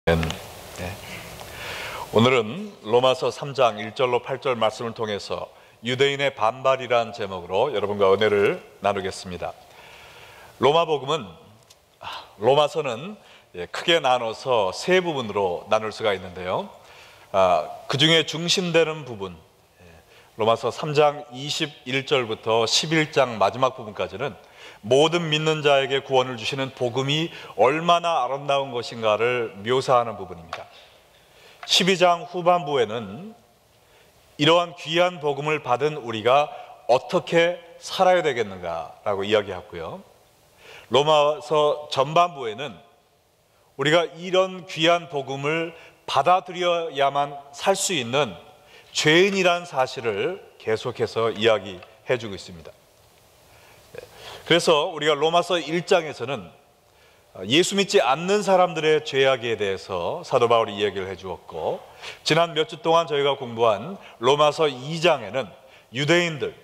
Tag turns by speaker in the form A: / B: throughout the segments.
A: 네. 오늘은 로마서 3장 1절로 8절 말씀을 통해서 유대인의 반발이란 제목으로 여러분과 은혜를 나누겠습니다. 로마서는 크게 나눠서 세 부분으로 나눌 수가 있는데요, 그 중에 중심되는 부분, 로마서 3장 21절부터 11장 마지막 부분까지는 모든 믿는 자에게 구원을 주시는 복음이 얼마나 아름다운 것인가를 묘사하는 부분입니다. 12장 후반부에는 이러한 귀한 복음을 받은 우리가 어떻게 살아야 되겠는가라고 이야기하고요, 로마서 전반부에는 우리가 이런 귀한 복음을 받아들여야만 살 수 있는 죄인이란 사실을 계속해서 이야기해 주고 있습니다. 그래서 우리가 로마서 1장에서는 예수 믿지 않는 사람들의 죄악에 대해서 사도 바울이 이야기를 해 주었고, 지난 몇 주 동안 저희가 공부한 로마서 2장에는 유대인들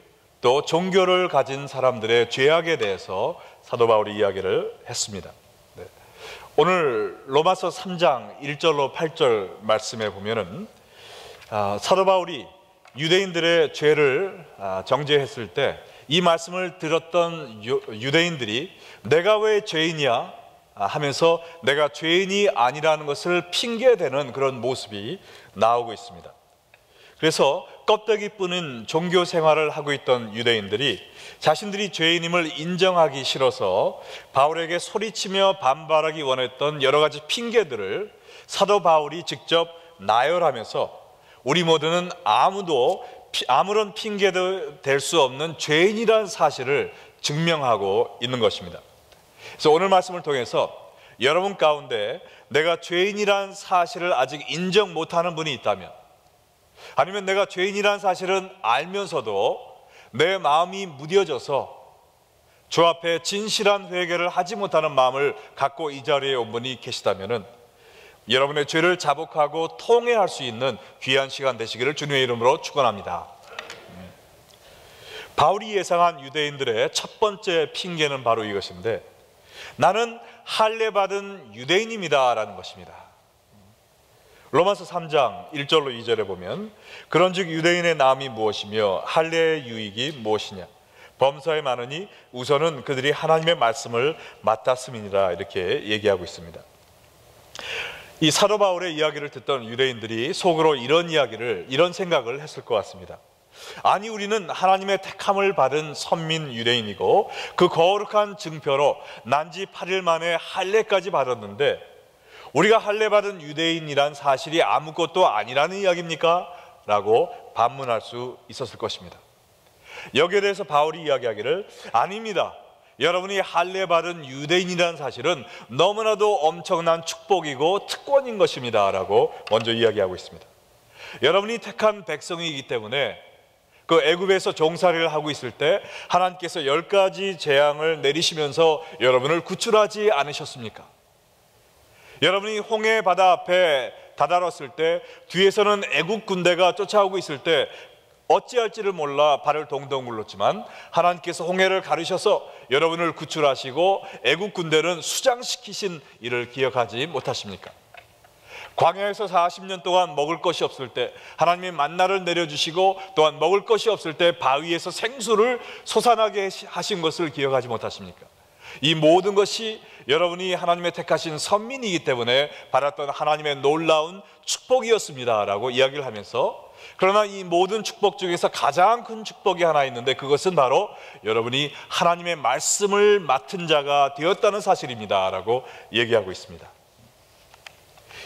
A: 또 종교를 가진 사람들의 죄악에 대해서 사도 바울이 이야기를 했습니다. 오늘 로마서 3장 1절로 8절 말씀에 보면은 사도 바울이 유대인들의 죄를 정죄했을 때 이 말씀을 들었던 유대인들이 내가 왜 죄인이야 하면서 내가 죄인이 아니라는 것을 핑계대는 그런 모습이 나오고 있습니다. 그래서 껍데기뿐인 종교 생활을 하고 있던 유대인들이 자신들이 죄인임을 인정하기 싫어서 바울에게 소리치며 반발하기 원했던 여러 가지 핑계들을 사도 바울이 직접 나열하면서 우리 모두는 아무런 핑계도 될 수 없는 죄인이라는 사실을 증명하고 있는 것입니다. 그래서 오늘 말씀을 통해서 여러분 가운데 내가 죄인이라는 사실을 아직 인정 못하는 분이 있다면, 아니면 내가 죄인이라는 사실은 알면서도 내 마음이 무뎌져서 주 앞에 진실한 회개를 하지 못하는 마음을 갖고 이 자리에 온 분이 계시다면 여러분의 죄를 자복하고 통회할 수 있는 귀한 시간 되시기를 주님의 이름으로 축원합니다. 바울이 예상한 유대인들의 첫 번째 핑계는 바로 이것인데, 나는 할례 받은 유대인입니다 라는 것입니다. 로마서 3장 1절로 2절에 보면 그런즉 유대인의 나음이 무엇이며 할례의 유익이 무엇이냐, 범사에 많으니 우선은 그들이 하나님의 말씀을 맡았음이니라, 이렇게 얘기하고 있습니다. 이 사도 바울의 이야기를 듣던 유대인들이 속으로 이런 생각을 했을 것 같습니다. 아니, 우리는 하나님의 택함을 받은 선민 유대인이고 그 거룩한 증표로 난지 8일 만에 할례까지 받았는데 우리가 할례 받은 유대인이란 사실이 아무것도 아니라는 이야기입니까? 라고 반문할 수 있었을 것입니다. 여기에 대해서 바울이 이야기하기를, 아닙니다, 여러분이 할례 받은 유대인이라는 사실은 너무나도 엄청난 축복이고 특권인 것입니다 라고 먼저 이야기하고 있습니다. 여러분이 택한 백성이기 때문에 그 애굽에서 종살이를 하고 있을 때 하나님께서 10가지 재앙을 내리시면서 여러분을 구출하지 않으셨습니까? 여러분이 홍해 바다 앞에 다다랐을 때 뒤에서는 애굽 군대가 쫓아오고 있을 때 어찌할지를 몰라 발을 동동 굴렀지만 하나님께서 홍해를 가르셔서 여러분을 구출하시고 애굽 군대는 수장시키신 일을 기억하지 못하십니까? 광야에서 40년 동안 먹을 것이 없을 때 하나님이 만나를 내려주시고, 또한 먹을 것이 없을 때 바위에서 생수를 솟아나게 하신 것을 기억하지 못하십니까? 이 모든 것이 여러분이 하나님의 택하신 선민이기 때문에 받았던 하나님의 놀라운 축복이었습니다 라고 이야기를 하면서, 그러나 이 모든 축복 중에서 가장 큰 축복이 하나 있는데 그것은 바로 여러분이 하나님의 말씀을 맡은 자가 되었다는 사실입니다 라고 얘기하고 있습니다.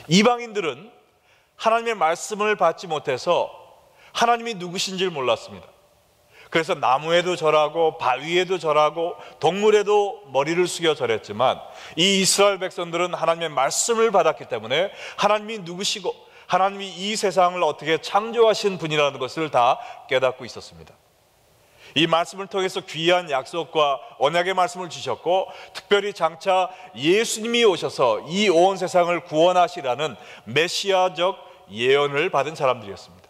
A: 이방인들은 하나님의 말씀을 받지 못해서 하나님이 누구신지를 몰랐습니다. 그래서 나무에도 절하고 바위에도 절하고 동물에도 머리를 숙여 절했지만 이 이스라엘 백성들은 하나님의 말씀을 받았기 때문에 하나님이 누구시고 하나님이 이 세상을 어떻게 창조하신 분이라는 것을 다 깨닫고 있었습니다. 이 말씀을 통해서 귀한 약속과 언약의 말씀을 주셨고, 특별히 장차 예수님이 오셔서 이 온 세상을 구원하시라는 메시아적 예언을 받은 사람들이었습니다.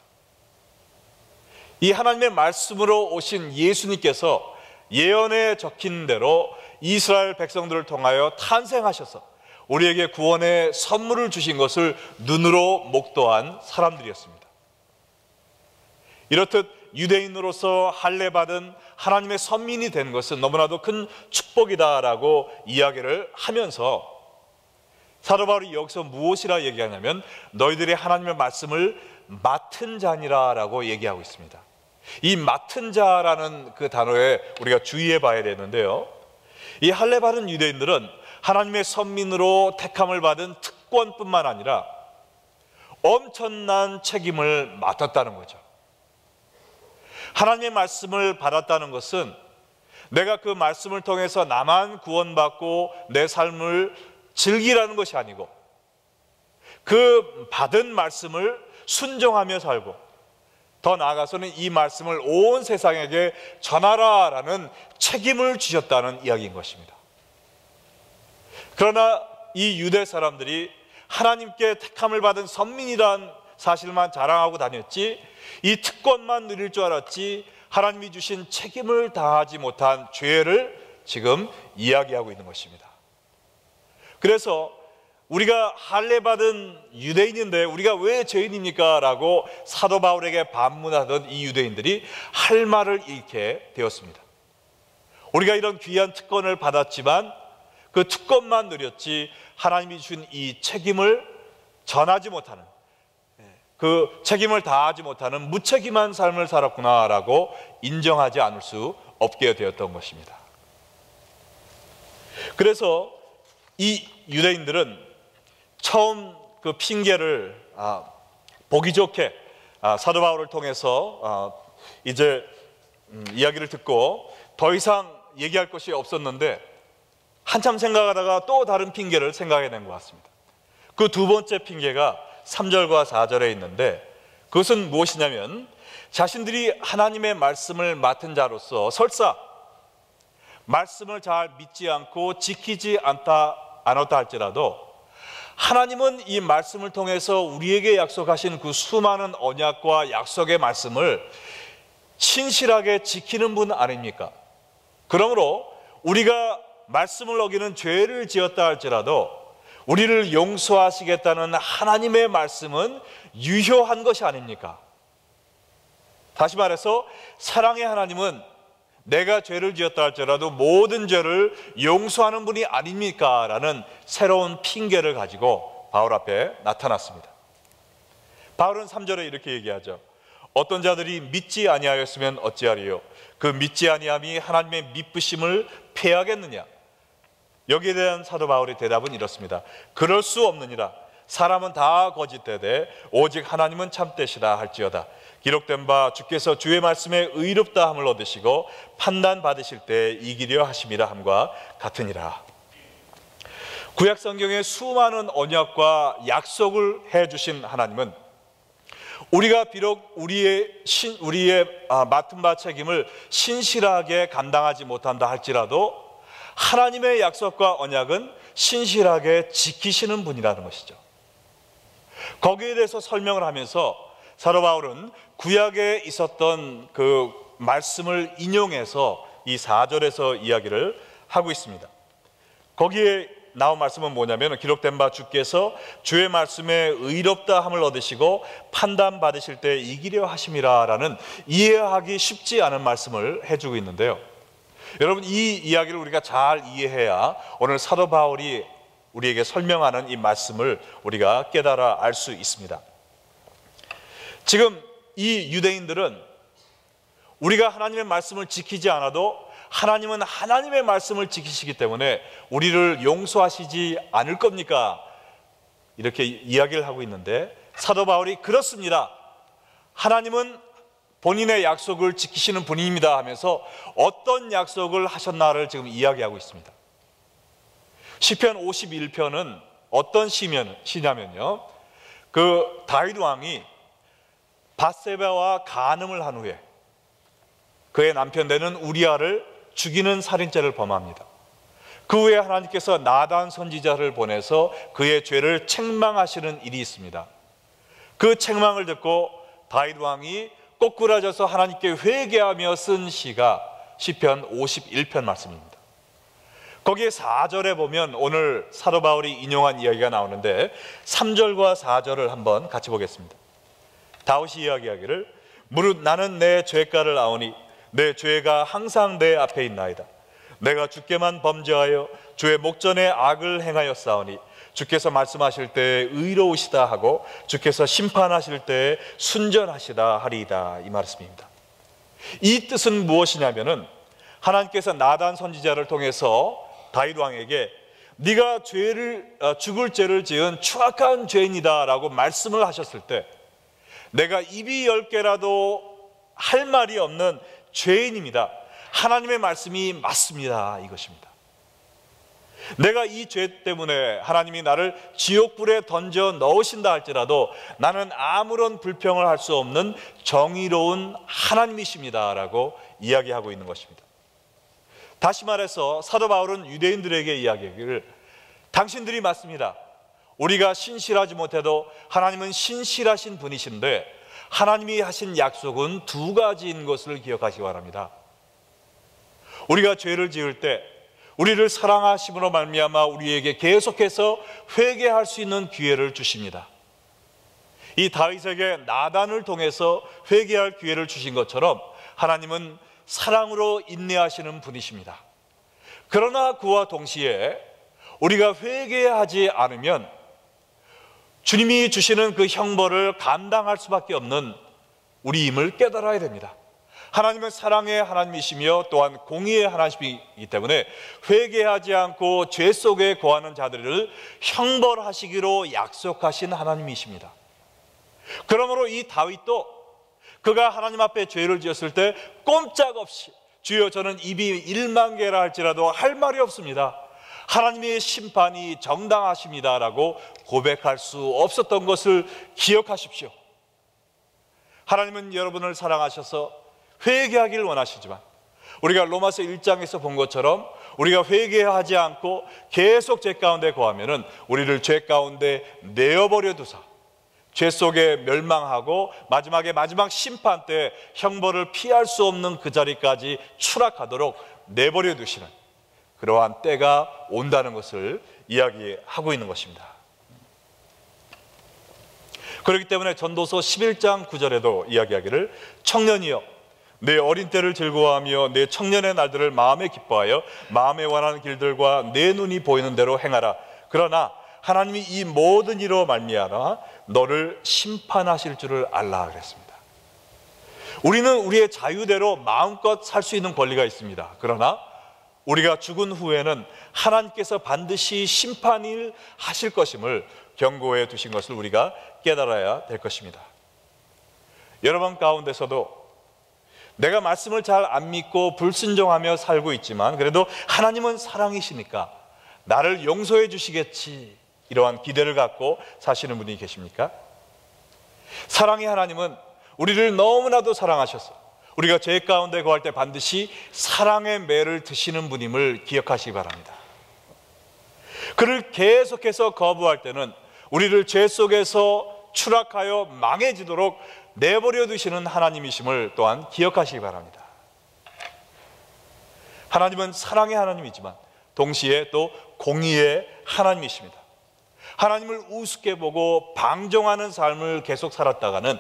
A: 이 하나님의 말씀으로 오신 예수님께서 예언에 적힌 대로 이스라엘 백성들을 통하여 탄생하셔서 우리에게 구원의 선물을 주신 것을 눈으로 목도한 사람들이었습니다. 이렇듯 유대인으로서 할례받은 하나님의 선민이 된 것은 너무나도 큰 축복이다라고 이야기를 하면서 사도 바울이 여기서 무엇이라 얘기하냐면 너희들이 하나님의 말씀을 맡은 자니라라고 얘기하고 있습니다. 이 맡은 자라는 그 단어에 우리가 주의해 봐야 되는데요, 이 할례받은 유대인들은 하나님의 선민으로 택함을 받은 특권뿐만 아니라 엄청난 책임을 맡았다는 거죠. 하나님의 말씀을 받았다는 것은 내가 그 말씀을 통해서 나만 구원받고 내 삶을 즐기라는 것이 아니고 그 받은 말씀을 순종하며 살고 더 나아가서는 이 말씀을 온 세상에게 전하라라는 책임을 주셨다는 이야기인 것입니다. 그러나 이 유대 사람들이 하나님께 택함을 받은 선민이란 사실만 자랑하고 다녔지 이 특권만 누릴 줄 알았지 하나님이 주신 책임을 다하지 못한 죄를 지금 이야기하고 있는 것입니다. 그래서 우리가 할례받은 유대인인데 우리가 왜 죄인입니까? 라고 사도 바울에게 반문하던 이 유대인들이 할 말을 잃게 되었습니다. 우리가 이런 귀한 특권을 받았지만 그 특권만 누렸지 하나님이 주신 이 책임을 전하지 못하는, 그 책임을 다하지 못하는 무책임한 삶을 살았구나라고 인정하지 않을 수 없게 되었던 것입니다. 그래서 이 유대인들은 처음 그 핑계를 보기 좋게 사도 바울을 통해서 이제 이야기를 듣고 더 이상 얘기할 것이 없었는데 한참 생각하다가 또 다른 핑계를 생각해 낸 것 같습니다. 그 두 번째 핑계가 3절과 4절에 있는데 그것은 무엇이냐면 자신들이 하나님의 말씀을 맡은 자로서 설사 말씀을 잘 믿지 않고 지키지 않았다 할지라도 하나님은 이 말씀을 통해서 우리에게 약속하신 그 수많은 언약과 약속의 말씀을 신실하게 지키는 분 아닙니까? 그러므로 우리가 말씀을 어기는 죄를 지었다 할지라도 우리를 용서하시겠다는 하나님의 말씀은 유효한 것이 아닙니까? 다시 말해서 사랑의 하나님은 내가 죄를 지었다 할지라도 모든 죄를 용서하는 분이 아닙니까? 라는 새로운 핑계를 가지고 바울 앞에 나타났습니다. 바울은 3절에 이렇게 얘기하죠. 어떤 자들이 믿지 아니하였으면 어찌하리요? 그 믿지 아니함이 하나님의 미쁘심을 패하겠느냐? 여기에 대한 사도 바울의 대답은 이렇습니다. 그럴 수 없느니라. 사람은 다 거짓되되 오직 하나님은 참되시다 할지어다. 기록된 바 주께서 주의 말씀에 의롭다함을 얻으시고 판단 받으실 때 이기려 하심이라 함과 같으니라. 구약 성경에 수많은 언약과 약속을 해주신 하나님은 우리가 비록 우리의 맡은 바 책임을 신실하게 감당하지 못한다 할지라도 하나님의 약속과 언약은 신실하게 지키시는 분이라는 것이죠. 거기에 대해서 설명을 하면서 사도 바울은 구약에 있었던 그 말씀을 인용해서 이 4절에서 이야기를 하고 있습니다. 거기에 나온 말씀은 뭐냐면 기록된 바 주께서 주의 말씀에 의롭다함을 얻으시고 판단 받으실 때 이기려 하심이라 라는 이해하기 쉽지 않은 말씀을 해주고 있는데요, 여러분 이 이야기를 우리가 잘 이해해야 오늘 사도 바울이 우리에게 설명하는 이 말씀을 우리가 깨달아 알 수 있습니다. 지금 이 유대인들은 우리가 하나님의 말씀을 지키지 않아도 하나님은 하나님의 말씀을 지키시기 때문에 우리를 용서하시지 않을 겁니까? 이렇게 이야기를 하고 있는데 사도 바울이 그렇습니다. 하나님은 본인의 약속을 지키시는 분입니다 하면서 어떤 약속을 하셨나를 지금 이야기하고 있습니다. 시편 51편은 어떤 시냐면요, 그 다윗 왕이 밧세바와 간음을 한 후에 그의 남편 되는 우리아를 죽이는 살인죄를 범합니다. 그 후에 하나님께서 나단 선지자를 보내서 그의 죄를 책망하시는 일이 있습니다. 그 책망을 듣고 다윗 왕이 꼬꾸라져서 하나님께 회개하며 쓴 시가 시편 51편 말씀입니다. 거기에 4절에 보면 오늘 사도 바울이 인용한 이야기가 나오는데 3절과 4절을 한번 같이 보겠습니다. 다윗이 이야기하기를 무릇 나는 내 죄가를 아오니 내 죄가 항상 내 앞에 있나이다. 내가 주께만 범죄하여 주의 목전에 악을 행하였사오니 주께서 말씀하실 때 의로우시다 하고 주께서 심판하실 때 순전하시다 하리이다. 이 말씀입니다. 이 뜻은 무엇이냐면은 하나님께서 나단 선지자를 통해서 다윗 왕에게 네가 죽을 죄를 지은 추악한 죄인이다 라고 말씀을 하셨을 때 내가 입이 10개라도 할 말이 없는 죄인입니다. 하나님의 말씀이 맞습니다. 이것입니다. 내가 이 죄 때문에 하나님이 나를 지옥불에 던져 넣으신다 할지라도 나는 아무런 불평을 할 수 없는 정의로운 하나님이십니다 라고 이야기하고 있는 것입니다. 다시 말해서 사도 바울은 유대인들에게 이야기하기를 당신들이 맞습니다. 우리가 신실하지 못해도 하나님은 신실하신 분이신데 하나님이 하신 약속은 2가지인 것을 기억하시기 바랍니다. 우리가 죄를 지을 때 우리를 사랑하심으로 말미암아 우리에게 계속해서 회개할 수 있는 기회를 주십니다. 이 다윗에게 나단을 통해서 회개할 기회를 주신 것처럼 하나님은 사랑으로 인내하시는 분이십니다. 그러나 그와 동시에 우리가 회개하지 않으면 주님이 주시는 그 형벌을 감당할 수밖에 없는 우리임을 깨달아야 됩니다. 하나님은 사랑의 하나님이시며 또한 공의의 하나님이기 때문에 회개하지 않고 죄 속에 거하는 자들을 형벌하시기로 약속하신 하나님이십니다. 그러므로 이 다윗도 그가 하나님 앞에 죄를 지었을 때 꼼짝없이 주여 저는 입이 1만 개라 할지라도 할 말이 없습니다. 하나님의 심판이 정당하십니다 라고 고백할 수 없었던 것을 기억하십시오. 하나님은 여러분을 사랑하셔서 회개하기를 원하시지만 우리가 로마서 1장에서 본 것처럼 우리가 회개하지 않고 계속 죄 가운데 거하면은 우리를 죄 가운데 내어버려 두사 죄 속에 멸망하고 마지막 심판 때 형벌을 피할 수 없는 그 자리까지 추락하도록 내버려 두시는 그러한 때가 온다는 것을 이야기하고 있는 것입니다. 그렇기 때문에 전도서 11장 9절에도 이야기하기를 청년이여 내 어린 때를 즐거워하며 내 청년의 날들을 마음에 기뻐하여 마음에 원하는 길들과 내 눈이 보이는 대로 행하라. 그러나 하나님이 이 모든 일로 말미암아 너를 심판하실 줄을 알라 그랬습니다. 우리는 우리의 자유대로 마음껏 살 수 있는 권리가 있습니다. 그러나 우리가 죽은 후에는 하나님께서 반드시 심판을 하실 것임을 경고해 두신 것을 우리가 깨달아야 될 것입니다. 여러분 가운데서도 내가 말씀을 잘 안 믿고 불순종하며 살고 있지만 그래도 하나님은 사랑이시니까 나를 용서해 주시겠지 이러한 기대를 갖고 사시는 분이 계십니까? 사랑의 하나님은 우리를 너무나도 사랑하셔서 우리가 죄 가운데 거할 때 반드시 사랑의 매를 드시는 분임을 기억하시기 바랍니다. 그를 계속해서 거부할 때는 우리를 죄 속에서 추락하여 망해지도록 내버려 두시는 하나님이심을 또한 기억하시기 바랍니다. 하나님은 사랑의 하나님이지만 동시에 또 공의의 하나님이십니다. 하나님을 우습게 보고 방종하는 삶을 계속 살았다가는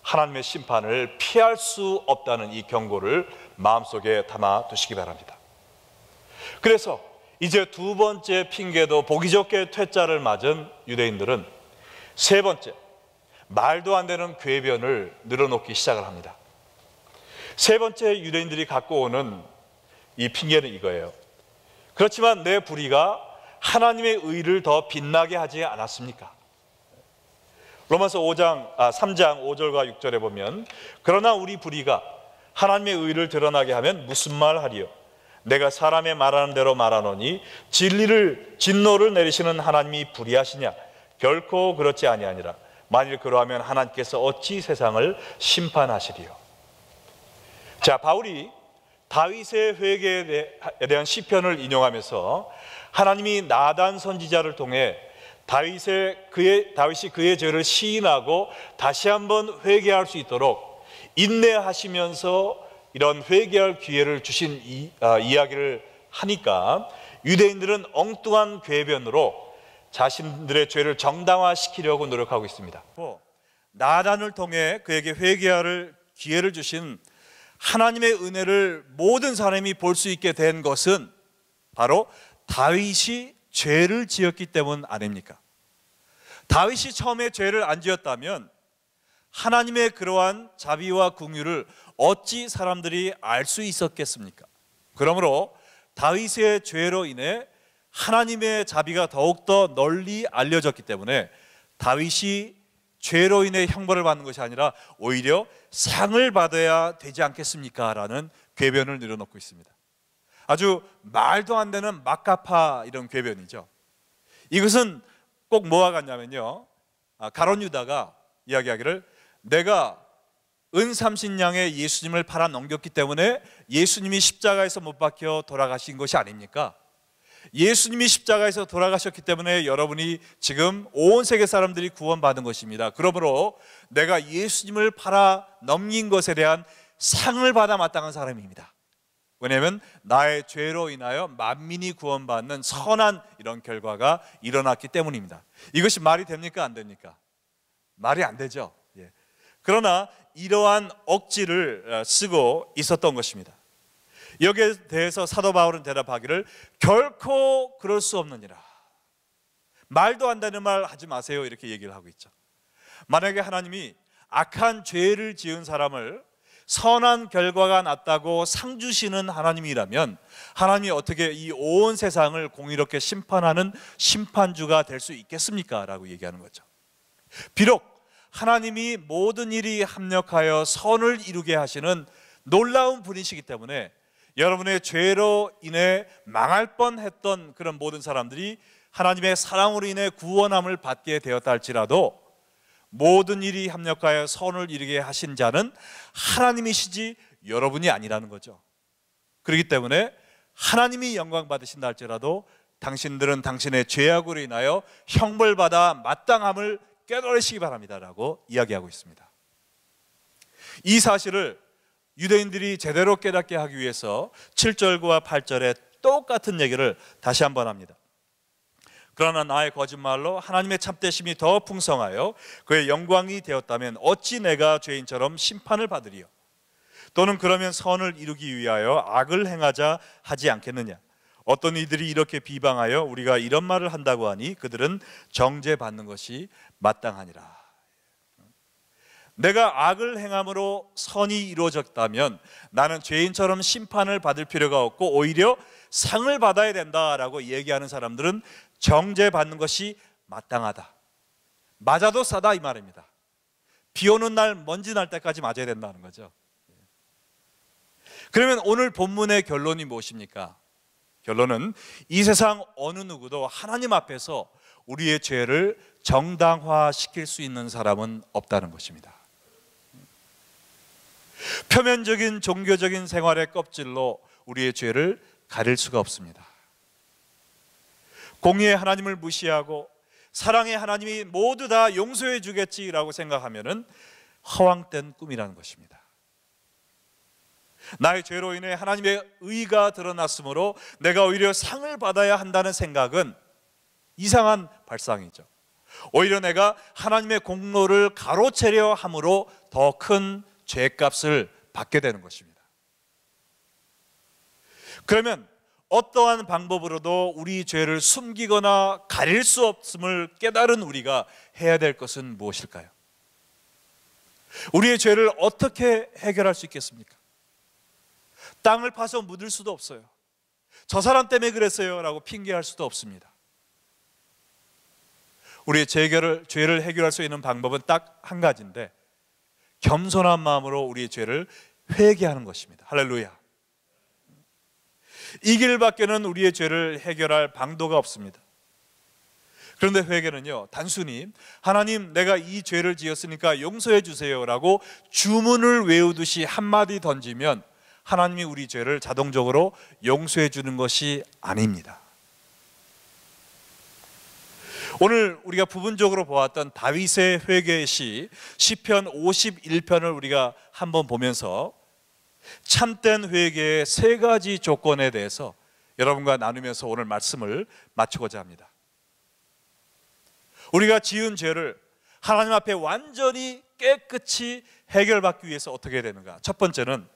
A: 하나님의 심판을 피할 수 없다는 이 경고를 마음속에 담아 두시기 바랍니다. 그래서 이제 2번째 핑계도 보기 좋게 퇴짜를 맞은 유대인들은 3번째 말도 안 되는 궤변을 늘어놓기 시작을 합니다. 3번째 유대인들이 갖고 오는 이 핑계는 이거예요. 그렇지만 내 불의가 하나님의 의를 더 빛나게 하지 않았습니까? 로마서 3장 5절과 6절에 보면 그러나 우리 불의가 하나님의 의를 드러나게 하면 무슨 말 하리요? 내가 사람의 말하는 대로 말하노니 진노를 내리시는 하나님이 불의하시냐? 결코 그렇지 아니하니라. 만일 그러하면 하나님께서 어찌 세상을 심판하시리요? 자, 바울이 다윗의 회개에 대한 시편을 인용하면서 하나님이 나단 선지자를 통해 다윗이 그의 죄를 시인하고 다시 한번 회개할 수 있도록 인내하시면서 이런 회개할 기회를 주신 이야기를 하니까 유대인들은 엉뚱한 궤변으로 자신들의 죄를 정당화시키려고 노력하고 있습니다. 나단을 통해 그에게 회개할 기회를 주신 하나님의 은혜를 모든 사람이 볼 수 있게 된 것은 바로 다윗이 죄를 지었기 때문 아닙니까? 다윗이 처음에 죄를 안 지었다면 하나님의 그러한 자비와 긍휼을 어찌 사람들이 알 수 있었겠습니까? 그러므로 다윗의 죄로 인해 하나님의 자비가 더욱더 널리 알려졌기 때문에 다윗이 죄로 인해 형벌을 받는 것이 아니라 오히려 상을 받아야 되지 않겠습니까? 라는 궤변을 늘어놓고 있습니다. 아주 말도 안 되는 막가파 이런 궤변이죠. 이것은 꼭 뭐와 같냐면요, 가룟 유다가 이야기하기를 내가 은삼신냥에 예수님을 팔아 넘겼기 때문에 예수님이 십자가에서 못 박혀 돌아가신 것이 아닙니까? 예수님이 십자가에서 돌아가셨기 때문에 여러분이 지금 온 세계 사람들이 구원받은 것입니다. 그러므로 내가 예수님을 팔아 넘긴 것에 대한 상을 받아 마땅한 사람입니다. 왜냐하면 나의 죄로 인하여 만민이 구원받는 선한 이런 결과가 일어났기 때문입니다. 이것이 말이 됩니까? 안 됩니까? 말이 안 되죠. 그러나 이러한 억지를 쓰고 있었던 것입니다. 여기에 대해서 사도 바울은 대답하기를 결코 그럴 수 없느니라. 말도 안 되는 말 하지 마세요, 이렇게 얘기를 하고 있죠. 만약에 하나님이 악한 죄를 지은 사람을 선한 결과가 났다고 상 주시는 하나님이라면 하나님이 어떻게 이 온 세상을 공의롭게 심판하는 심판주가 될 수 있겠습니까? 라고 얘기하는 거죠. 비록 하나님이 모든 일이 합력하여 선을 이루게 하시는 놀라운 분이시기 때문에 여러분의 죄로 인해 망할 뻔했던 그런 모든 사람들이 하나님의 사랑으로 인해 구원함을 받게 되었다 할지라도 모든 일이 합력하여 선을 이루게 하신 자는 하나님이시지 여러분이 아니라는 거죠. 그렇기 때문에 하나님이 영광 받으신다 할지라도 당신들은 당신의 죄악으로 인하여 형벌받아 마땅함을 깨달으시기 바랍니다 라고 이야기하고 있습니다. 이 사실을 유대인들이 제대로 깨닫게 하기 위해서 7절과 8절에 똑같은 얘기를 다시 한번 합니다. 그러나 나의 거짓말로 하나님의 참되심이 더 풍성하여 그의 영광이 되었다면 어찌 내가 죄인처럼 심판을 받으리요? 또는 그러면 선을 이루기 위하여 악을 행하자 하지 않겠느냐? 어떤 이들이 이렇게 비방하여 우리가 이런 말을 한다고 하니 그들은 정죄받는 것이 마땅하니라. 내가 악을 행함으로 선이 이루어졌다면 나는 죄인처럼 심판을 받을 필요가 없고 오히려 상을 받아야 된다라고 얘기하는 사람들은 정죄받는 것이 마땅하다, 맞아도 싸다 이 말입니다. 비 오는 날 먼지 날 때까지 맞아야 된다는 거죠. 그러면 오늘 본문의 결론이 무엇입니까? 결론은 이 세상 어느 누구도 하나님 앞에서 우리의 죄를 정당화시킬 수 있는 사람은 없다는 것입니다. 표면적인 종교적인 생활의 껍질로 우리의 죄를 가릴 수가 없습니다. 공의의 하나님을 무시하고 사랑의 하나님이 모두 다 용서해 주겠지라고 생각하면은 허황된 꿈이라는 것입니다. 나의 죄로 인해 하나님의 의가 드러났으므로 내가 오히려 상을 받아야 한다는 생각은 이상한 발상이죠. 오히려 내가 하나님의 공로를 가로채려 함으로 더 큰 죄값을 받게 되는 것입니다. 그러면 어떠한 방법으로도 우리 죄를 숨기거나 가릴 수 없음을 깨달은 우리가 해야 될 것은 무엇일까요? 우리의 죄를 어떻게 해결할 수 있겠습니까? 땅을 파서 묻을 수도 없어요. 저 사람 때문에 그랬어요 라고 핑계할 수도 없습니다. 우리의 죄를 해결할 수 있는 방법은 딱 한 가지인데 겸손한 마음으로 우리의 죄를 회개하는 것입니다. 할렐루야. 이 길밖에는 우리의 죄를 해결할 방도가 없습니다. 그런데 회개는요, 단순히 하나님 내가 이 죄를 지었으니까 용서해 주세요 라고 주문을 외우듯이 한마디 던지면 하나님이 우리 죄를 자동적으로 용서해 주는 것이 아닙니다. 오늘 우리가 부분적으로 보았던 다윗의 회개의 시 시편 51편을 우리가 한번 보면서 참된 회개의 세 가지 조건에 대해서 여러분과 나누면서 오늘 말씀을 마치고자 합니다. 우리가 지은 죄를 하나님 앞에 완전히 깨끗이 해결받기 위해서 어떻게 해야 되는가? 첫 번째는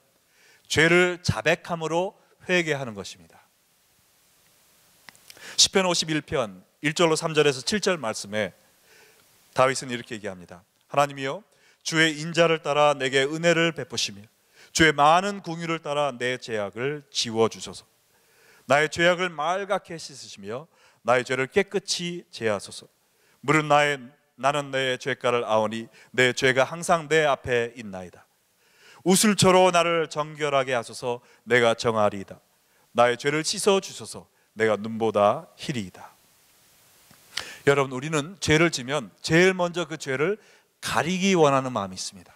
A: 죄를 자백함으로 회개하는 것입니다. 시편 51편 1절로 3절에서 7절 말씀에 다윗은 이렇게 얘기합니다. 하나님이여, 주의 인자를 따라 내게 은혜를 베푸시며 주의 많은 공유를 따라 내 죄악을 지워주소서. 나의 죄악을 말갛게 씻으시며 나의 죄를 깨끗이 제하소서. 무릇 나는 내 죄가를 아오니 내 죄가 항상 내 앞에 있나이다. 우슬초로 나를 정결하게 하소서. 내가 정하리이다. 나의 죄를 씻어주소서. 내가 눈보다 희리이다. 여러분, 우리는 죄를 지면 제일 먼저 그 죄를 가리기 원하는 마음이 있습니다.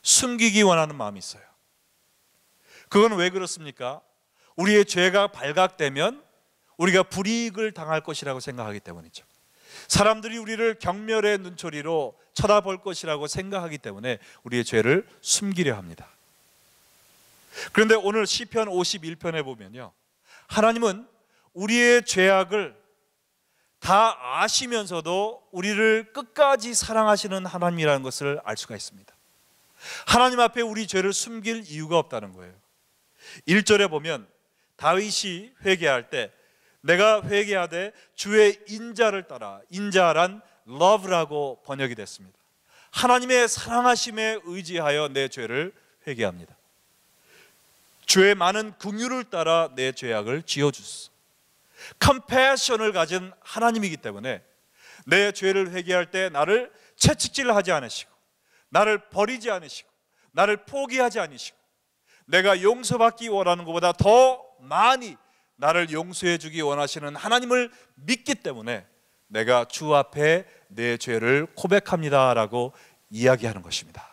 A: 숨기기 원하는 마음이 있어요. 그건 왜 그렇습니까? 우리의 죄가 발각되면 우리가 불이익을 당할 것이라고 생각하기 때문이죠. 사람들이 우리를 경멸의 눈초리로 쳐다볼 것이라고 생각하기 때문에 우리의 죄를 숨기려 합니다. 그런데 오늘 시편 51편에 보면요, 하나님은 우리의 죄악을 다 아시면서도 우리를 끝까지 사랑하시는 하나님이라는 것을 알 수가 있습니다. 하나님 앞에 우리 죄를 숨길 이유가 없다는 거예요. 1절에 보면 다윗이 회개할 때 내가 회개하되 주의 인자를 따라, 인자란 love라고 번역이 됐습니다. 하나님의 사랑하심에 의지하여 내 죄를 회개합니다. 주의 많은 긍휼을 따라 내 죄악을 지어주소서. 컴패션을 가진 하나님이기 때문에 내 죄를 회개할 때 나를 채찍질하지 않으시고 나를 버리지 않으시고 나를 포기하지 않으시고 내가 용서받기 원하는 것보다 더 많이 나를 용서해 주기 원하시는 하나님을 믿기 때문에 내가 주 앞에 내 죄를 고백합니다 라고 이야기하는 것입니다.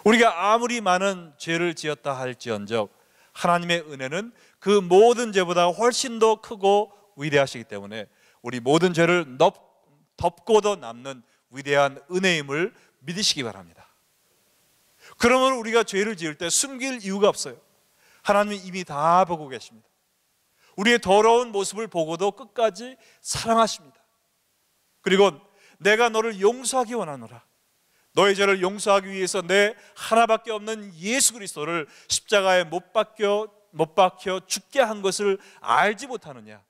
A: 우리가 아무리 많은 죄를 지었다 할지언정 하나님의 은혜는 그 모든 죄보다 훨씬 더 크고 위대하시기 때문에 우리 모든 죄를 덮고도 남는 위대한 은혜임을 믿으시기 바랍니다. 그러면 우리가 죄를 지을 때 숨길 이유가 없어요. 하나님이 이미 다 보고 계십니다. 우리의 더러운 모습을 보고도 끝까지 사랑하십니다. 그리고 내가 너를 용서하기 원하노라. 너의 죄를 용서하기 위해서 내 하나밖에 없는 예수 그리스도를 십자가에 못 박혀 죽게 한 것을 알지 못하느냐?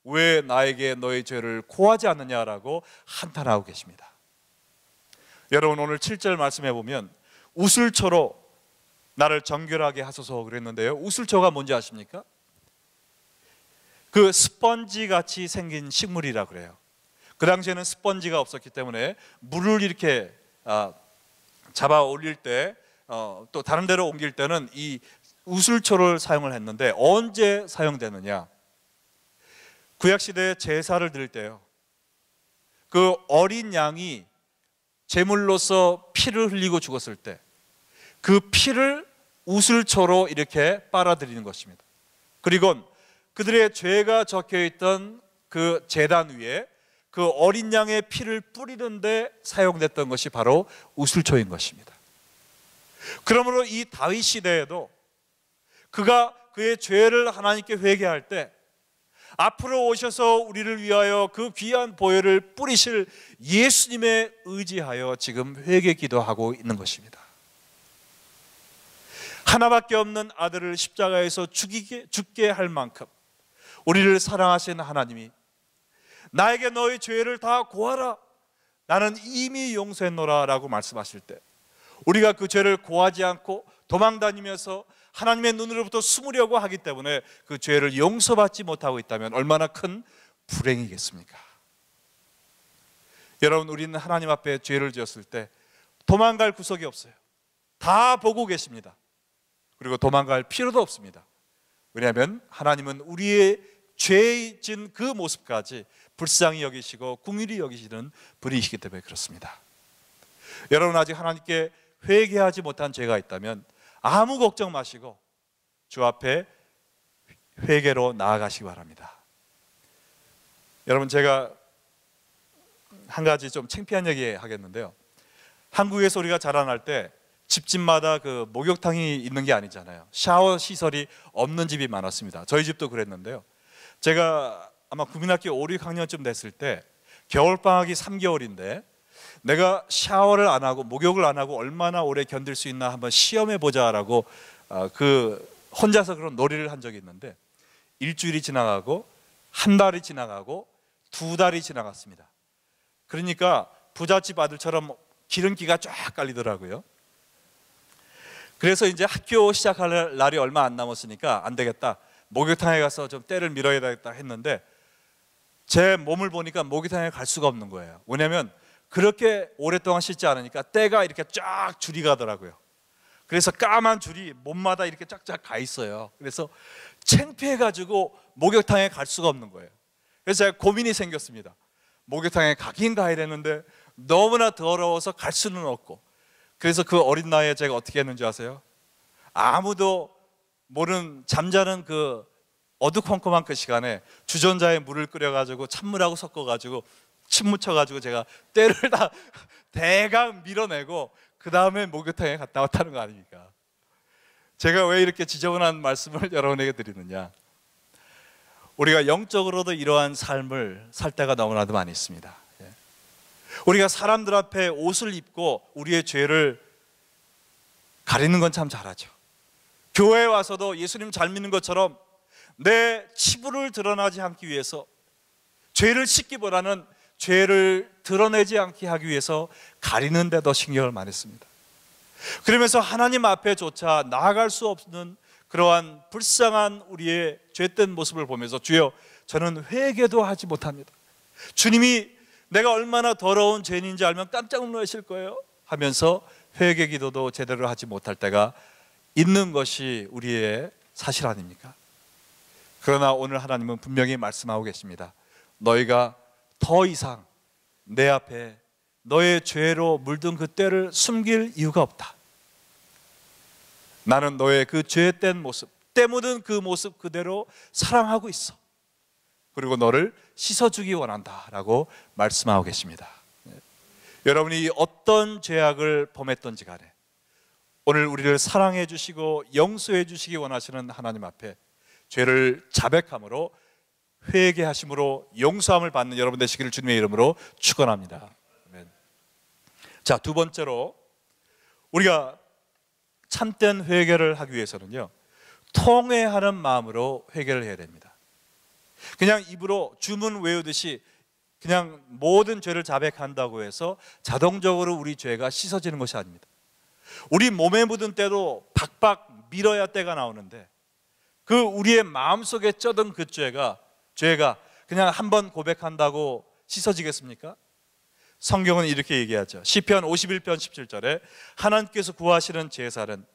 A: 왜 나에게 너의 죄를 고하지 않느냐라고 한탄하고 계십니다. 여러분, 오늘 7절 말씀해 보면 우슬초로 나를 정결하게 하소서 그랬는데요, 우슬초가 뭔지 아십니까? 그 스펀지 같이 생긴 식물이라 그래요. 그 당시에는 스펀지가 없었기 때문에 물을 이렇게 잡아 올릴 때 또 다른 데로 옮길 때는 이 우슬초를 사용을 했는데 언제 사용되느냐? 구약시대에 제사를 드릴 때요, 그 어린 양이 제물로서 피를 흘리고 죽었을 때 그 피를 우슬초로 이렇게 빨아들이는 것입니다. 그리고 그들의 죄가 적혀있던 그 제단 위에 그 어린 양의 피를 뿌리는데 사용됐던 것이 바로 우슬초인 것입니다. 그러므로 이 다윗 시대에도 그가 그의 죄를 하나님께 회개할 때 앞으로 오셔서 우리를 위하여 그 귀한 보혈을 뿌리실 예수님에 의지하여 지금 회개 기도하고 있는 것입니다. 하나밖에 없는 아들을 십자가에서 죽게 할 만큼 우리를 사랑하신 하나님이 나에게 너의 죄를 다 고하라, 나는 이미 용서했노라 라고 말씀하실 때 우리가 그 죄를 고하지 않고 도망다니면서 하나님의 눈으로부터 숨으려고 하기 때문에 그 죄를 용서받지 못하고 있다면 얼마나 큰 불행이겠습니까? 여러분, 우리는 하나님 앞에 죄를 지었을 때 도망갈 구석이 없어요. 다 보고 계십니다. 그리고 도망갈 필요도 없습니다. 왜냐하면 하나님은 우리의 죄 진 그 모습까지 불쌍히 여기시고 긍휼히 여기시는 분이시기 때문에 그렇습니다. 여러분, 아직 하나님께 회개하지 못한 죄가 있다면 아무 걱정 마시고 주 앞에 회개로 나아가시기 바랍니다. 여러분, 제가 한 가지 좀 창피한 얘기 하겠는데요, 한국에서 우리가 자라날 때 집집마다 그 목욕탕이 있는 게 아니잖아요. 샤워 시설이 없는 집이 많았습니다. 저희 집도 그랬는데요. 제가 아마 국민학교 5, 6학년쯤 됐을 때 겨울방학이 3개월인데 내가 샤워를 안 하고 목욕을 안 하고 얼마나 오래 견딜 수 있나 한번 시험해 보자라고 혼자서 그런 놀이를 한 적이 있는데 일주일이 지나가고 한 달이 지나가고 2달이 지나갔습니다. 그러니까 부잣집 아들처럼 기름기가 쫙 깔리더라고요. 그래서 이제 학교 시작할 날이 얼마 안 남았으니까 안 되겠다, 목욕탕에 가서 좀 때를 밀어야 되겠다 했는데 제 몸을 보니까 목욕탕에 갈 수가 없는 거예요. 왜냐하면 그렇게 오랫동안 씻지 않으니까 때가 이렇게 쫙 줄이 가더라고요. 그래서 까만 줄이 몸마다 이렇게 쫙쫙 가 있어요. 그래서 창피해가지고 목욕탕에 갈 수가 없는 거예요. 그래서 제가 고민이 생겼습니다. 목욕탕에 가긴 가야 되는데 너무나 더러워서 갈 수는 없고, 그래서 그 어린 나이에 제가 어떻게 했는지 아세요? 아무도 모르는 잠자는 그 어두컴컴한 그 시간에 주전자에 물을 끓여가지고 찬물하고 섞어가지고 침 묻혀가지고 제가 때를 다 대강 밀어내고 그 다음에 목욕탕에 갔다 왔다는 거 아닙니까? 제가 왜 이렇게 지저분한 말씀을 여러분에게 드리느냐, 우리가 영적으로도 이러한 삶을 살 때가 너무나도 많이 있습니다. 우리가 사람들 앞에 옷을 입고 우리의 죄를 가리는 건 참 잘하죠. 교회에 와서도 예수님 잘 믿는 것처럼 내 치부를 드러나지 않기 위해서, 죄를 씻기보다는 죄를 드러내지 않게 하기 위해서 가리는 데도 신경을 많이 씁니다. 그러면서 하나님 앞에조차 나아갈 수 없는 그러한 불쌍한 우리의 죄된 모습을 보면서 주여, 저는 회개도 하지 못합니다. 주님이 내가 얼마나 더러운 죄인인지 알면 깜짝 놀라실 거예요 하면서 회개 기도도 제대로 하지 못할 때가 있는 것이 우리의 사실 아닙니까? 그러나 오늘 하나님은 분명히 말씀하고 계십니다. 너희가 더 이상 내 앞에 너의 죄로 물든 그 때를 숨길 이유가 없다. 나는 너의 그 죄된 모습, 때 묻은 그 모습 그대로 사랑하고 있어. 그리고 너를 씻어주기 원한다 라고 말씀하고 계십니다. 여러분이 어떤 죄악을 범했던지 간에 오늘 우리를 사랑해 주시고 용서해 주시기 원하시는 하나님 앞에 죄를 자백함으로 회개하심으로 용서함을 받는 여러분 되시기를 주님의 이름으로 축원합니다. 아멘. 자, 두 번째로 우리가 참된 회개를 하기 위해서는요, 통회하는 마음으로 회개를 해야 됩니다. 그냥 입으로 주문 외우듯이 그냥 모든 죄를 자백한다고 해서 자동적으로 우리 죄가 씻어지는 것이 아닙니다. 우리 몸에 묻은 때도 박박 밀어야 때가 나오는데 그 우리의 마음속에 쩌든 그 죄가 그냥 한번 고백한다고 씻어지겠습니까? 성경은 이렇게 얘기하죠. 시편 51편 17절에 하나님께서 구하시는 제사는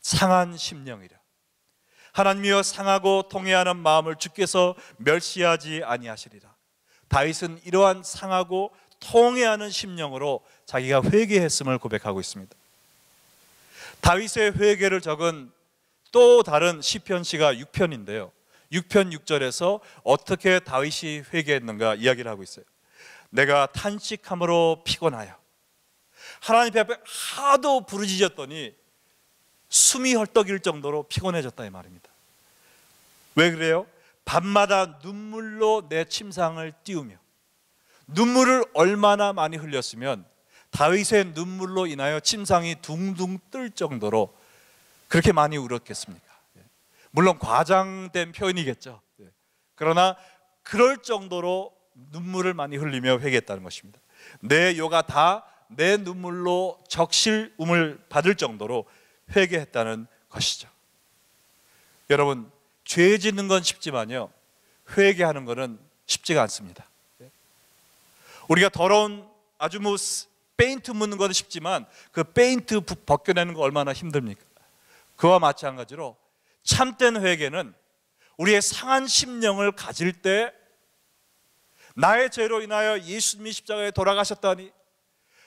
A: 상한 심령이라. 하나님이여, 상하고 통회하는 마음을 주께서 멸시하지 아니하시리라. 다윗은 이러한 상하고 통회하는 심령으로 자기가 회개했음을 고백하고 있습니다. 다윗의 회개를 적은 또 다른 시편시가 6편인데요 6편 6절에서 어떻게 다윗이 회개했는가 이야기를 하고 있어요. 내가 탄식함으로 피곤하여 하나님 앞에 하도 부르짖었더니 숨이 헐떡일 정도로 피곤해졌다 이 말입니다. 왜 그래요? 밤마다 눈물로 내 침상을 띄우며, 눈물을 얼마나 많이 흘렸으면 다윗의 눈물로 인하여 침상이 둥둥 뜰 정도로 그렇게 많이 울었겠습니까? 물론 과장된 표현이겠죠. 그러나 그럴 정도로 눈물을 많이 흘리며 회개했다는 것입니다. 내 요가 다 내 눈물로 적실움을 받을 정도로 회개했다는 것이죠. 여러분, 죄 짓는 건 쉽지만요, 회개하는 것은 쉽지가 않습니다. 우리가 더러운 아주 페인트 묻는 것은 쉽지만 그 페인트 벗겨내는 거 얼마나 힘듭니까? 그와 마찬가지로 참된 회개는 우리의 상한 심령을 가질 때 나의 죄로 인하여 예수님이 십자가에 돌아가셨다니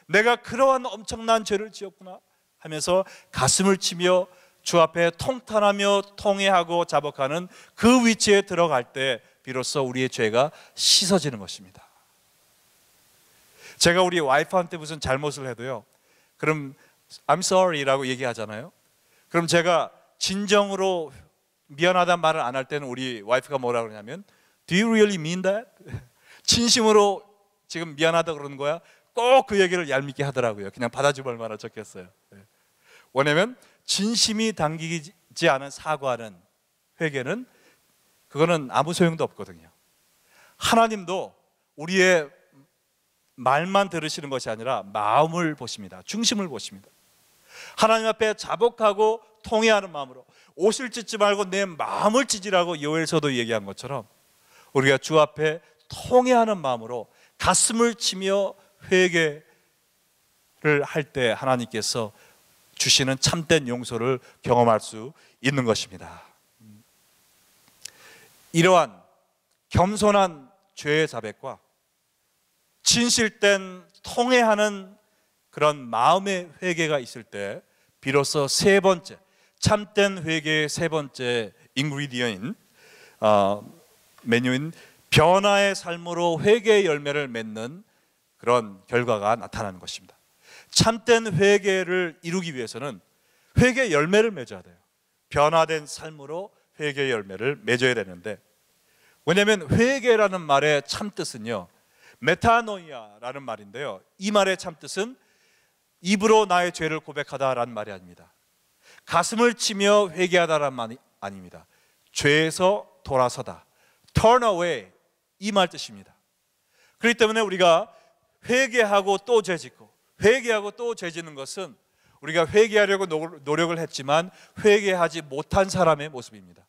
A: 내가 그러한 엄청난 죄를 지었구나 하면서 가슴을 치며 주 앞에 통탄하며 통회하고 자복하는 그 위치에 들어갈 때 비로소 우리의 죄가 씻어지는 것입니다. 제가 우리 와이프한테 무슨 잘못을 해도요, 그럼
B: I'm sorry라고 얘기하잖아요. 그럼 제가 진정으로 미안하다는 말을 안 할 때는 우리 와이프가 뭐라 그러냐면 Do you really mean that? 진심으로 지금 미안하다 그러는 거야? 꼭 그 얘기를 얄밉게 하더라고요. 그냥 받아주면 얼마나 좋겠어요. 왜냐면 진심이 담기지 않은 사과는, 회개는, 그거는 아무 소용도 없거든요. 하나님도 우리의 말만 들으시는 것이 아니라 마음을 보십니다. 중심을 보십니다. 하나님 앞에 자복하고 통회하는 마음으로, 옷을 찢지 말고 내 마음을 찢으라고 요엘서도 얘기한 것처럼 우리가 주 앞에 통회하는 마음으로 가슴을 치며 회개를 할 때 하나님께서 주시는 참된 용서를 경험할 수 있는 것입니다. 이러한 겸손한 죄의 자백과 진실된 통회하는 그런 마음의 회개가 있을 때 비로소 세 번째, 참된 회개의 세 번째 인그리디언인 메뉴인 변화의 삶으로 회개의 열매를 맺는 그런 결과가 나타나는 것입니다. 참된 회개를 이루기 위해서는 회개의 열매를 맺어야 돼요. 변화된 삶으로 회개의 열매를 맺어야 되는데, 왜냐하면 회개라는 말의 참뜻은요, 메타노이아라는 말인데요, 이 말의 참뜻은 입으로 나의 죄를 고백하다라는 말이 아닙니다. 가슴을 치며 회개하다라는 말이 아닙니다. 죄에서 돌아서다, turn away, 이 말 뜻입니다. 그렇기 때문에 우리가 회개하고 또 죄짓고 회개하고 또 죄짓는 것은 우리가 회개하려고 노력을 했지만 회개하지 못한 사람의 모습입니다.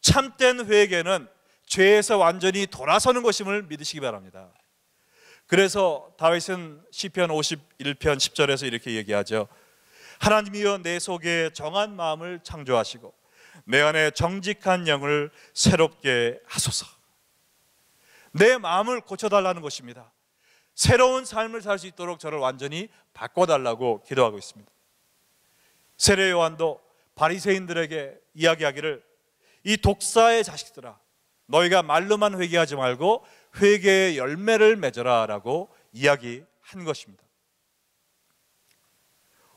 B: 참된 회개는 죄에서 완전히 돌아서는 것임을 믿으시기 바랍니다. 그래서 다윗은 시편 51편 10절에서 이렇게 얘기하죠. 하나님이여 내 속에 정한 마음을 창조하시고 내 안에 정직한 영을 새롭게 하소서. 내 마음을 고쳐달라는 것입니다. 새로운 삶을 살 수 있도록 저를 완전히 바꿔달라고 기도하고 있습니다. 세례 요한도 바리새인들에게 이야기하기를 이 독사의 자식들아, 너희가 말로만 회개하지 말고 회개의 열매를 맺어라 라고 이야기한 것입니다.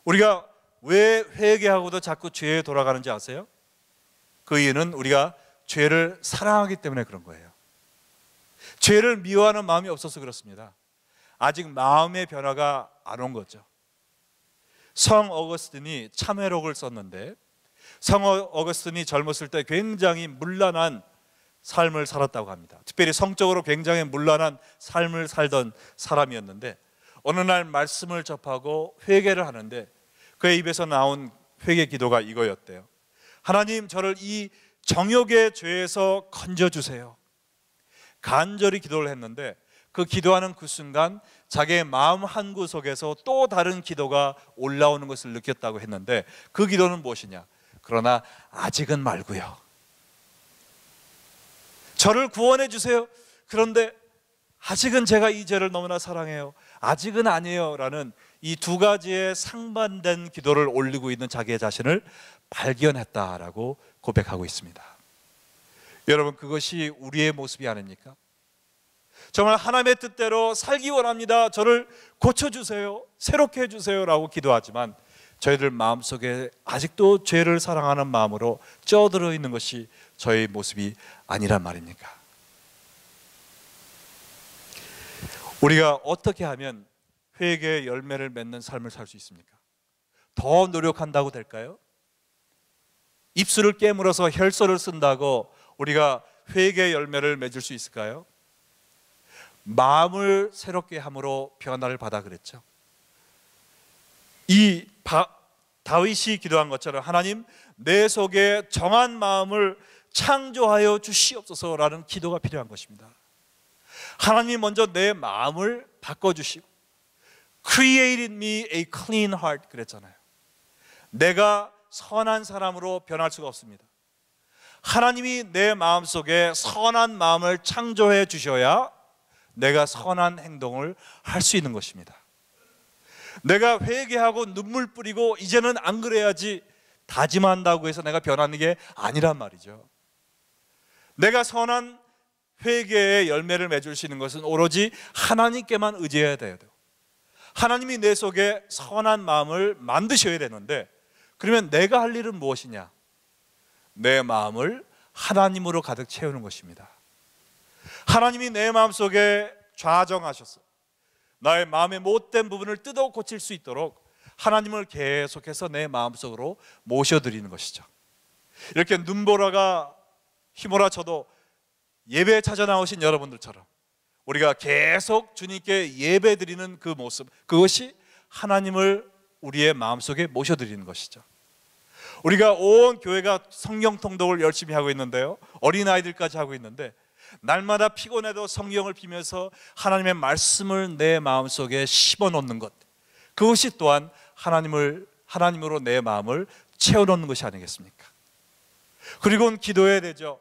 B: 우리가 왜 회개하고도 자꾸 죄에 돌아가는지 아세요? 그 이유는 우리가 죄를 사랑하기 때문에 그런 거예요. 죄를 미워하는 마음이 없어서 그렇습니다. 아직 마음의 변화가 안 온 거죠. 성 어거스틴이 참회록을 썼는데, 성 어거스틴이 젊었을 때 굉장히 문란한 삶을 살았다고 합니다. 특별히 성적으로 굉장히 문란한 삶을 살던 사람이었는데, 어느 날 말씀을 접하고 회개를 하는데 그의 입에서 나온 회개 기도가 이거였대요. 하나님, 저를 이 정욕의 죄에서 건져주세요. 간절히 기도를 했는데 그 기도하는 그 순간 자기의 마음 한구석에서 또 다른 기도가 올라오는 것을 느꼈다고 했는데, 그 기도는 무엇이냐? 그러나 아직은 말고요, 저를 구원해 주세요. 그런데 아직은 제가 이 죄를 너무나 사랑해요. 아직은 아니에요 라는 이 두 가지의 상반된 기도를 올리고 있는 자기의 자신을 발견했다라고 고백하고 있습니다. 여러분, 그것이 우리의 모습이 아닙니까? 정말 하나님의 뜻대로 살기 원합니다. 저를 고쳐주세요, 새롭게 해주세요 라고 기도하지만 저희들 마음속에 아직도 죄를 사랑하는 마음으로 쪄들어 있는 것이 저의 모습이 아니란 말입니까? 우리가 어떻게 하면 회개의 열매를 맺는 삶을 살 수 있습니까? 더 노력한다고 될까요? 입술을 깨물어서 혈서를 쓴다고 우리가 회개의 열매를 맺을 수 있을까요? 마음을 새롭게 함으로 변화를 받아 그랬죠. 이 다윗이 기도한 것처럼 하나님, 내 속에 정한 마음을 창조하여 주시옵소서라는 기도가 필요한 것입니다. 하나님 먼저 내 마음을 바꿔주시고 Create in me a clean heart 그랬잖아요. 내가 선한 사람으로 변할 수가 없습니다. 하나님이 내 마음속에 선한 마음을 창조해 주셔야 내가 선한 행동을 할 수 있는 것입니다. 내가 회개하고 눈물 뿌리고 이제는 안 그래야지 다짐한다고 해서 내가 변하는 게 아니란 말이죠. 내가 선한 회개의 열매를 맺을 수 있는 것은 오로지 하나님께만 의지해야 돼요. 하나님이 내 속에 선한 마음을 만드셔야 되는데, 그러면 내가 할 일은 무엇이냐? 내 마음을 하나님으로 가득 채우는 것입니다. 하나님이 내 마음속에 좌정하셔서 나의 마음의 못된 부분을 뜯어 고칠 수 있도록 하나님을 계속해서 내 마음속으로 모셔드리는 것이죠. 이렇게 눈보라가 휘몰아쳐도 예배에 찾아 나오신 여러분들처럼 우리가 계속 주님께 예배드리는 그 모습, 그것이 하나님을 우리의 마음속에 모셔드리는 것이죠. 우리가 온 교회가 성경 통독을 열심히 하고 있는데요, 어린아이들까지 하고 있는데, 날마다 피곤해도 성경을 비면서 하나님의 말씀을 내 마음속에 심어놓는 것, 그것이 또한 하나님으로 내 마음을 채워놓는 것이 아니겠습니까? 그리고는 기도해야 되죠.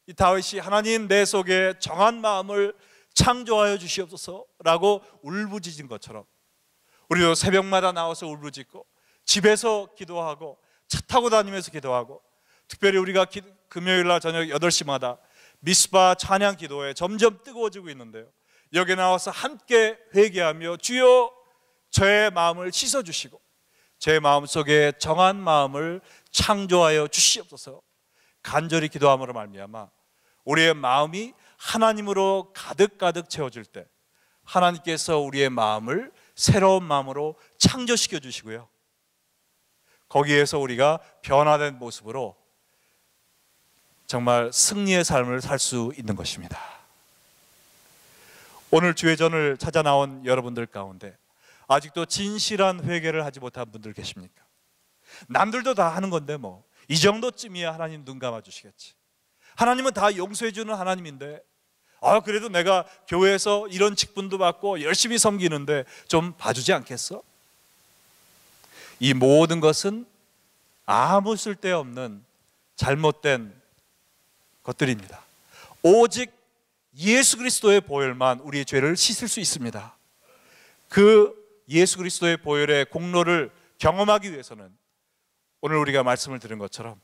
B: 이 다윗이 하나님 내 속에 정한 마음을 창조하여 주시옵소서라고 울부짖은 것처럼, 우리도 새벽마다 나와서 울부짖고 집에서 기도하고 차 타고 다니면서 기도하고, 특별히 우리가 금요일날 저녁 8시마다 미스바 찬양 기도에 점점 뜨거워지고 있는데요, 여기 나와서 함께 회개하며 주여 저의 마음을 씻어주시고 제 마음속에 정한 마음을 창조하여 주시옵소서 간절히 기도함으로 말미암아 우리의 마음이 하나님으로 가득가득 채워질 때 하나님께서 우리의 마음을 새로운 마음으로 창조시켜 주시고요, 거기에서 우리가 변화된 모습으로 정말 승리의 삶을 살 수 있는 것입니다. 오늘 주회전을 찾아 나온 여러분들 가운데 아직도 진실한 회개를 하지 못한 분들 계십니까? 남들도 다 하는 건데 뭐 이 정도쯤이야 하나님 눈 감아 주시겠지. 하나님은 다 용서해 주는 하나님인데, 그래도 내가 교회에서 이런 직분도 받고 열심히 섬기는데 좀 봐주지 않겠어? 이 모든 것은 아무 쓸데없는 잘못된 것들입니다. 오직 예수 그리스도의 보혈만 우리의 죄를 씻을 수 있습니다. 그 예수 그리스도의 보혈의 공로를 경험하기 위해서는 오늘 우리가 말씀을 들은 것처럼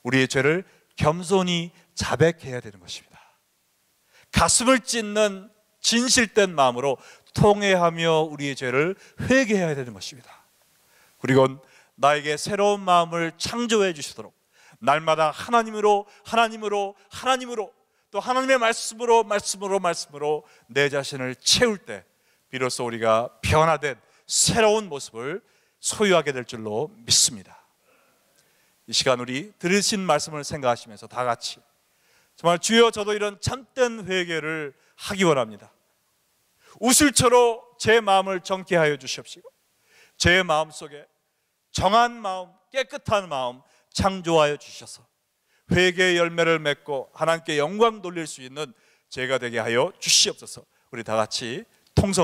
B: 우리의 죄를 겸손히 자백해야 되는 것입니다. 가슴을 찢는 진실된 마음으로 통회하며 우리의 죄를 회개해야 되는 것입니다. 그리고 나에게 새로운 마음을 창조해 주시도록 날마다 하나님으로 또 하나님의 말씀으로 내 자신을 채울 때 비로소 우리가 변화된 새로운 모습을 소유하게 될 줄로 믿습니다. 이 시간 우리 들으신 말씀을 생각하시면서 다 같이 정말 주여 저도 이런 참된 회개를 하기 원합니다. 우슬초로 제 마음을 정케 하여 주시옵시고 제 마음속에 정한 마음, 깨끗한 마음 창조하여 주셔서 회개의 열매를 맺고 하나님께 영광 돌릴 수 있는 제가 되게 하여 주시옵소서. 우리 다 같이 통성